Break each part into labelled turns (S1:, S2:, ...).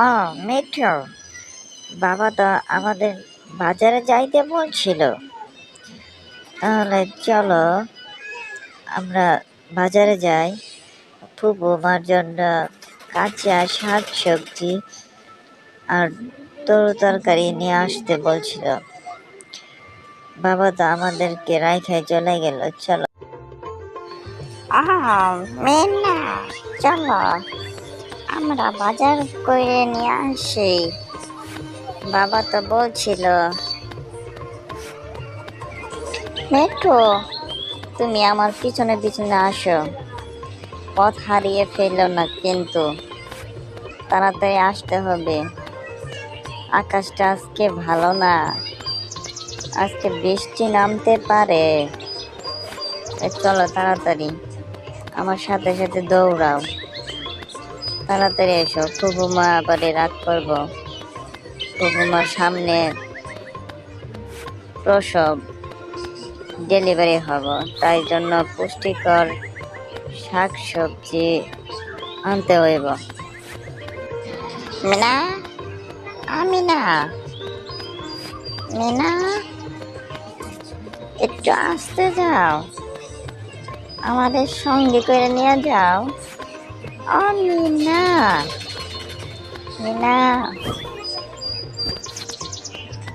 S1: ও মিঠু, বাবা তো আমাদের বাজারে যাইতে বলছিল। তাহলে চলো আমরা বাজারে যাই। ফুপুমার জন্য কাঁচা শাক সবজি আর তরকারি নিয়ে আসতে বলছিল। বাবা তো আমাদেরকে রাইখাই চলে গেল। চলো। মেয়েনা, চলো আমরা বাজার করে নিয়ে আসি। বাবা তো বলছিল। মেঠো, তুমি আমার পিছনে পিছনে আসো, পথ হারিয়ে ফেলো না কিন্তু। তাড়াতাড়ি আসতে হবে, আকাশটা আজকে ভালো না, আজকে বৃষ্টি নামতে পারে। চলো তাড়াতাড়ি, আমার সাথে সাথে দৌড়াও, তাড়াতাড়ি এসো। ফুপুমা আবারে রাগ করবো। ফুপুমার সামনে প্রসব, ডেলিভারি হব, তাই জন্য পুষ্টিকর শাক সবজি আনতে হইব। মিনা, আমিনা, মিনা, একটু আসতে যাও, আমাদের সঙ্গে করে নিয়ে যাও। ও মিনা, মিনা,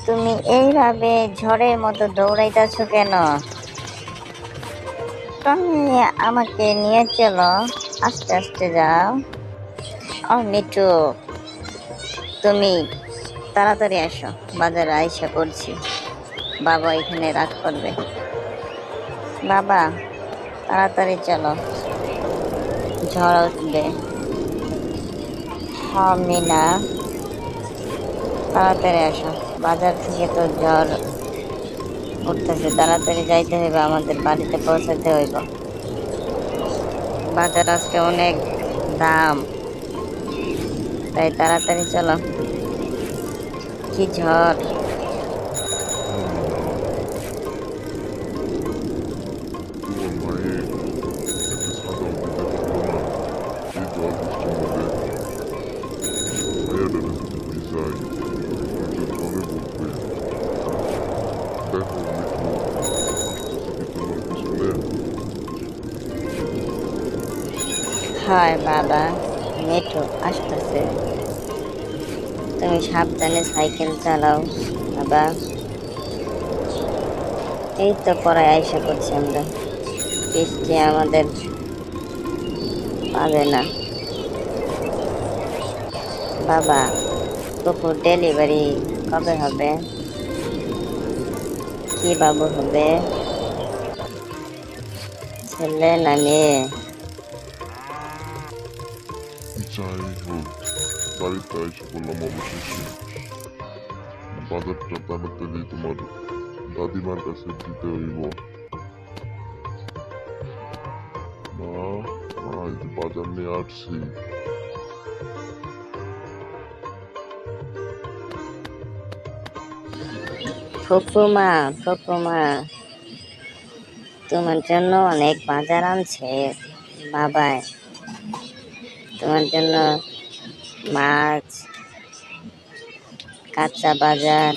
S1: তুমি এইভাবে ঝড়ের মতো দৌড়াইতেছো কেন? তুমি আমাকে নিয়ে চলো, আস্তে আস্তে যাও। ও মিঠু, তুমি তাড়াতাড়ি আসো, বাজারে আইসা করছি। বাবা এখানে রাগ করবে। বাবা তাড়াতাড়ি চলো, ঝড় উঠবে। হ্যাঁ মিনা, তাড়াতাড়ি আসো, বাজার থেকে তো ঝড় উঠতেছে, তাড়াতাড়ি যাইতে হইবে, আমাদের বাড়িতে পৌঁছাতে হইব। বাজার আজকে অনেক দাম, তাই তাড়াতাড়ি চলো। কি ঝড়!
S2: তোমার মায়ে একটা ছাতাও দিতে পারলো না, এই ঝড় বৃষ্টির মধ্যে মায়াডারে যদি ভিজাই তাহলে যে ঝড়ে পড়বে। দেখো মিঠু, আসতেছে কি তোমার পিছনে?
S1: হয় বাবা, মিঠু আসতেছে, তুমি সাবধানে সাইকেল চালাও বাবা। এই তো পড়ায় আইসা করছি আমরা, বৃষ্টি আমাদের পাবে না। বাবা, কুকুর ডেলিভারি কবে হবে? কি বাবু হবে, ছেলে না মেয়ে?
S2: যাই হোক, বাড়িতে এসে বললাম অবশেষে। বাজারটা তাড়াতাড়ি তোমার দাদিমার কাছে দিতে হইব। মা, মা, এই যে বাজার নিয়ে আসছি।
S1: ফুপুমা, ফুপুমা, তোমার জন্য অনেক বাজার আনছে বাবাই। তোমার জন্য মাছ, কাঁচা বাজার,